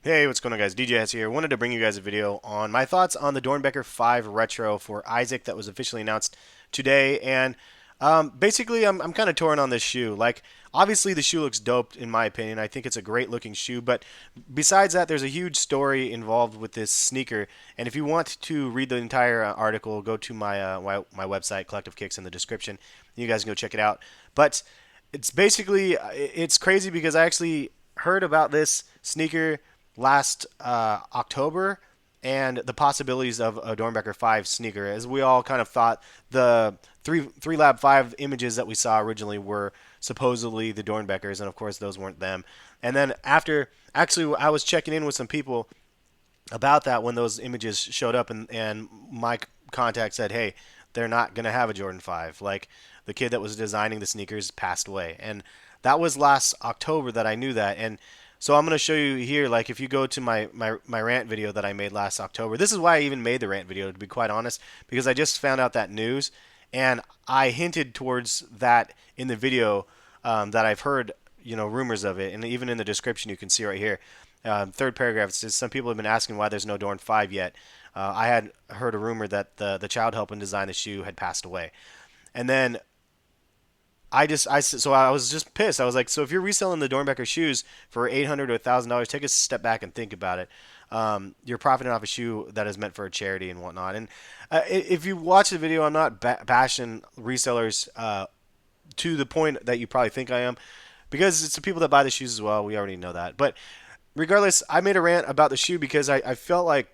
Hey, what's going on, guys? DJ here. Wanted to bring you guys a video on my thoughts on the Doernbecher 5 Retro for Isaac that was officially announced today. And basically, I'm kind of torn on this shoe. Like, obviously, the shoe looks dope in my opinion. I think it's a great looking shoe. But besides that, there's a huge story involved with this sneaker. And if you want to read the entire article, go to my website, Collective Kicks, in the description. You guys can go check it out. But it's basically it's crazy because I actually heard about this sneaker last October and the possibilities of a Doernbecher 5 sneaker. As we all kind of thought, the three Lab 5 images that we saw originally were supposedly the Doernbechers, and of course those weren't them. And then after, actually, I was checking in with some people about that when those images showed up, and my contact said, "Hey, they're not gonna have a Jordan 5. Like, the kid that was designing the sneakers passed away," and that was last October that I knew that. And so I'm gonna show you here. Like, if you go to my rant video that I made last October, this is why I even made the rant video, to be quite honest, because I just found out that news, and I hinted towards that in the video, that I've heard, rumors of it, and even in the description you can see right here. Third paragraph, it says some people have been asking why there's no Dorn 5 yet. I had heard a rumor that the child helping design the shoe had passed away. And then so I was just pissed. I was like, so if you're reselling the Doernbecher shoes for $800 to $1,000, take a step back and think about it. You're profiting off a shoe that is meant for a charity and whatnot. And if you watch the video, I'm not bashing resellers to the point that you probably think I am, because it's the people that buy the shoes as well. We already know that. But regardless, I made a rant about the shoe because I felt like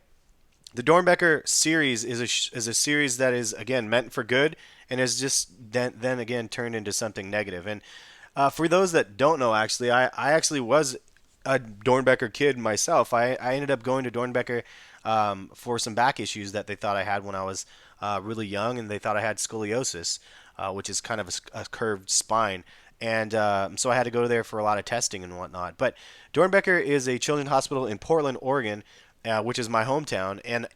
the Doernbecher series is a series that is, again, meant for good, and has just then again turned into something negative. And for those that don't know, actually, I actually was a Doernbecher kid myself. I ended up going to Doernbecher for some back issues that they thought I had when I was really young, and they thought I had scoliosis, which is kind of a curved spine. And so I had to go there for a lot of testing and whatnot. But Doernbecher is a children's hospital in Portland, Oregon, which is my hometown, and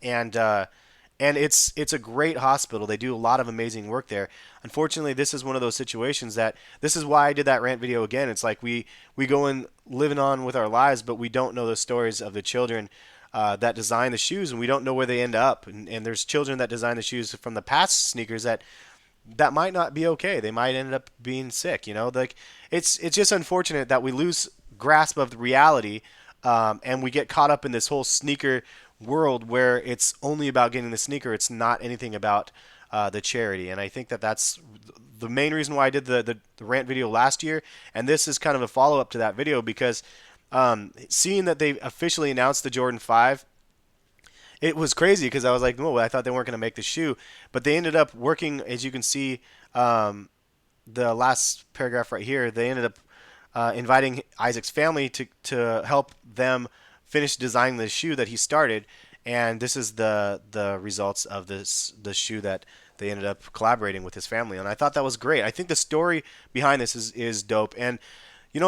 it's a great hospital. They do a lot of amazing work there. Unfortunately, this is one of those situations that this is why I did that rant video again. It's like we go in living on with our lives, but we don't know the stories of the children that design the shoes, and we don't know where they end up. And there's children that design the shoes from the past sneakers that might not be okay. They might end up being sick. Like, it's just unfortunate that we lose grasp of the reality, and we get caught up in this whole sneaker world where it's only about getting the sneaker. It's not anything about the charity. And I think that that's the main reason why I did the rant video last year. And this is kind of a follow up to that video, because seeing that they officially announced the Jordan 5, it was crazy because I was like, oh, I thought they weren't going to make the shoe, but they ended up working, as you can see, the last paragraph right here. They ended up inviting Isaac's family to help them finish designing the shoe that he started, and this is the results of the shoe that they ended up collaborating with his family. And I thought that was great. I think the story behind this is dope. And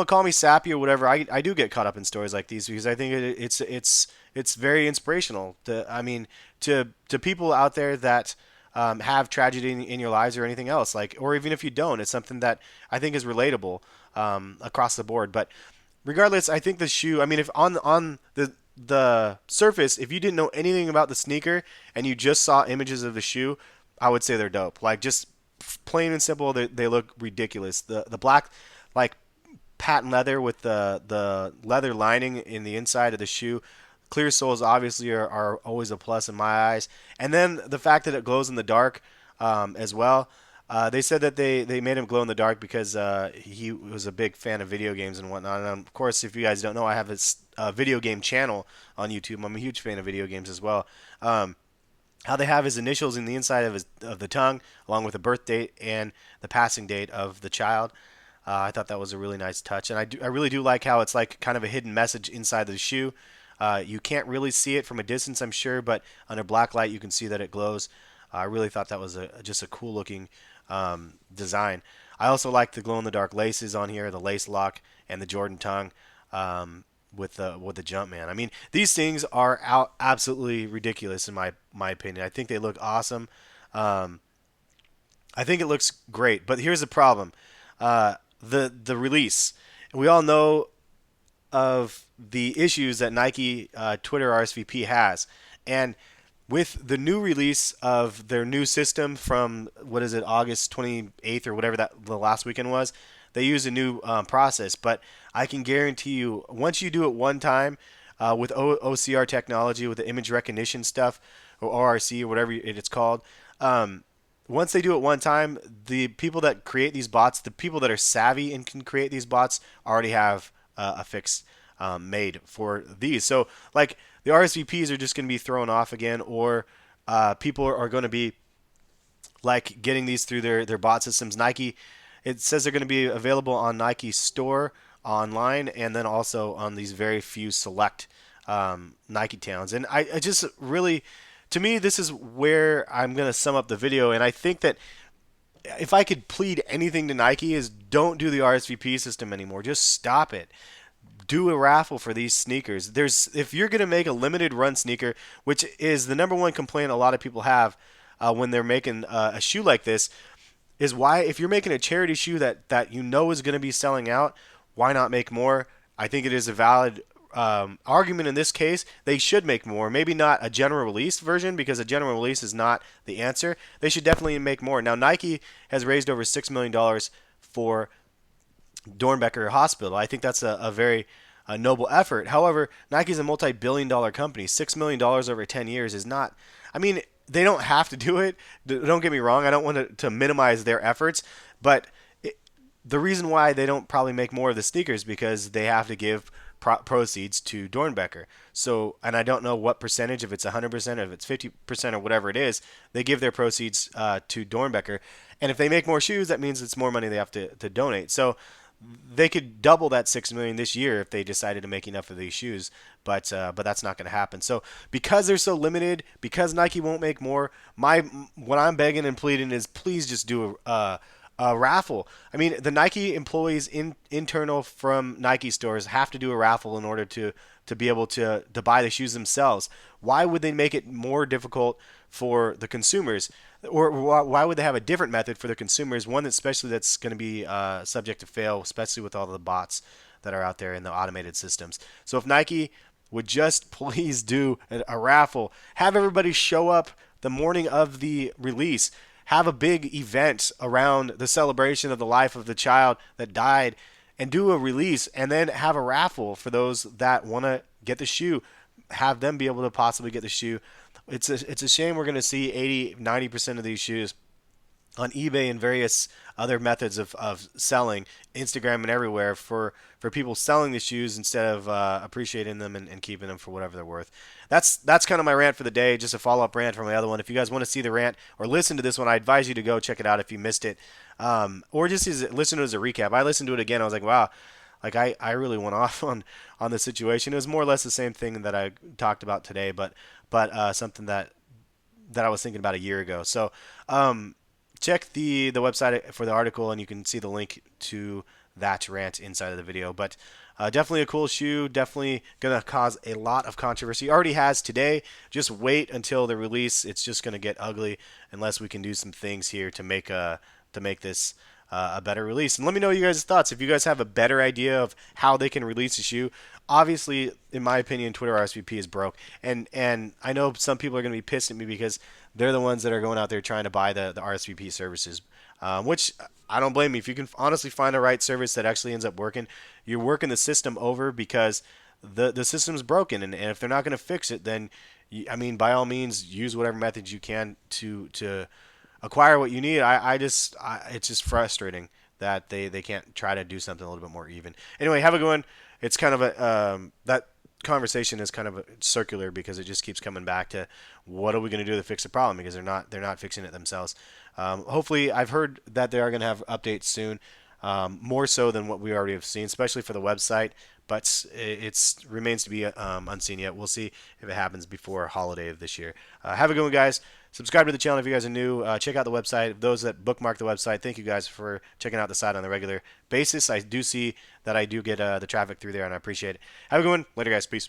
call me sappy or whatever. I do get caught up in stories like these because I think it's very inspirational. To people out there that have tragedy in your lives or anything else, like, or even if you don't, it's something that I think is relatable across the board. But regardless, I think the shoe. I mean, if on the surface, if you didn't know anything about the sneaker and you just saw images of the shoe, I would say they're dope. Like, just plain and simple, they look ridiculous. The black, like, patent leather with the leather lining in the inside of the shoe. Clear soles obviously are always a plus in my eyes. And then the fact that it glows in the dark as well. They said that they made him glow in the dark because he was a big fan of video games and whatnot. And of course, if you guys don't know, I have this video game channel on YouTube. I'm a huge fan of video games as well. How they have his initials in the inside of the tongue, along with the birth date and the passing date of the child. I thought that was a really nice touch, and I really do like how it's like kind of a hidden message inside the shoe. You can't really see it from a distance, I'm sure, but under black light you can see that it glows. I really thought that was just a cool looking design. I also like the glow in the dark laces on here, the lace lock, and the Jordan tongue with the Jumpman. I mean, these things are absolutely ridiculous in my opinion. I think they look awesome. I think it looks great, but here's the problem. The release. We all know of the issues that Nike Twitter RSVP has. And with the new release of their new system from what is it, August 28th or whatever that the last weekend was, they use a new process. But I can guarantee you, once you do it one time with OCR technology, with the image recognition stuff, or ORC or whatever it's called, once they do it one time, the people that create these bots, the people that are savvy and can create these bots, already have a fix made for these. So like the RSVPs are just going to be thrown off again, or people are going to be like getting these through their bot systems. Nike, it says they're going to be available on Nike Store online, and then also on these very few select Nike towns. And I just really, to me, this is where I'm going to sum up the video. And I think that if I could plead anything to Nike is don't do the RSVP system anymore. Just stop it. Do a raffle for these sneakers. If you're going to make a limited run sneaker, which is the number one complaint a lot of people have when they're making a shoe like this, is why if you're making a charity shoe that you know is going to be selling out, why not make more? I think it is a valid argument in this case. They should make more. Maybe not a general release version, because a general release is not the answer. They should definitely make more. Now, Nike has raised over $6 million for Doernbecher Hospital. I think that's a very noble effort. However, Nike's a multi-billion-dollar company. $6 million over 10 years is not. I mean, they don't have to do it. Don't get me wrong. I don't want to minimize their efforts, but the reason why they don't probably make more of the sneakers because they have to give proceeds to Doernbecher. So, and I don't know what percentage, if it's 100%, if it's 50%, or whatever it is, they give their proceeds to Doernbecher. And if they make more shoes, that means it's more money they have to donate. So they could double that $6 million this year if they decided to make enough of these shoes, but that's not going to happen. So because they're so limited, because Nike won't make more, what I'm begging and pleading is please just do a raffle. I mean, the Nike employees internal from Nike stores have to do a raffle in order to be able to buy the shoes themselves. Why would they make it more difficult for the consumers? Or why would they have a different method for the consumers? One especially that's going to be subject to fail, especially with all the bots that are out there in the automated systems. So if Nike would just please do a raffle, have everybody show up the morning of the release, have a big event around the celebration of the life of the child that died, and do a release, and then have a raffle for those that want to get the shoe, have them be able to possibly get the shoe. It's a shame we're going to see 80-90% of these shoes on eBay and various other methods of selling, Instagram and everywhere, for people selling the shoes instead of appreciating them and keeping them for whatever they're worth. That's kind of my rant for the day, just a follow-up rant from my other one. If you guys want to see the rant or listen to this one, I advise you to go check it out if you missed it, or just listen to it as a recap. I listened to it again. I was like, wow. Like I really went off on the situation. It was more or less the same thing that I talked about today, but something that I was thinking about a year ago. So check the website for the article, and you can see the link to that rant inside of the video. But definitely a cool shoe. Definitely gonna cause a lot of controversy. Already has today. Just wait until the release. It's just gonna get ugly unless we can do some things here to make this a better release. And let me know you guys' thoughts. If you guys have a better idea of how they can release a shoe. Obviously, in my opinion, Twitter RSVP is broke. And I know some people are going to be pissed at me because they're the ones that are going out there trying to buy the RSVP services, which I don't blame you. If you can honestly find a right service that actually ends up working, you're working the system over because the system's broken. And if they're not going to fix it, then, I mean, by all means, use whatever methods you can to acquire what you need. It's just frustrating that they can't try to do something a little bit more even. Anyway, have a good one. It's kind of that conversation is kind of circular because it just keeps coming back to what are we going to do to fix the problem, because they're not fixing it themselves. Hopefully, I've heard that they are going to have updates soon, more so than what we already have seen, especially for the website. But it remains to be unseen yet. We'll see if it happens before holiday of this year. Have a good one, guys. Subscribe to the channel if you guys are new. Check out the website. Those that bookmark the website, thank you guys for checking out the site on a regular basis. I do see that I do get the traffic through there, and I appreciate it. Have a good one. Later, guys. Peace.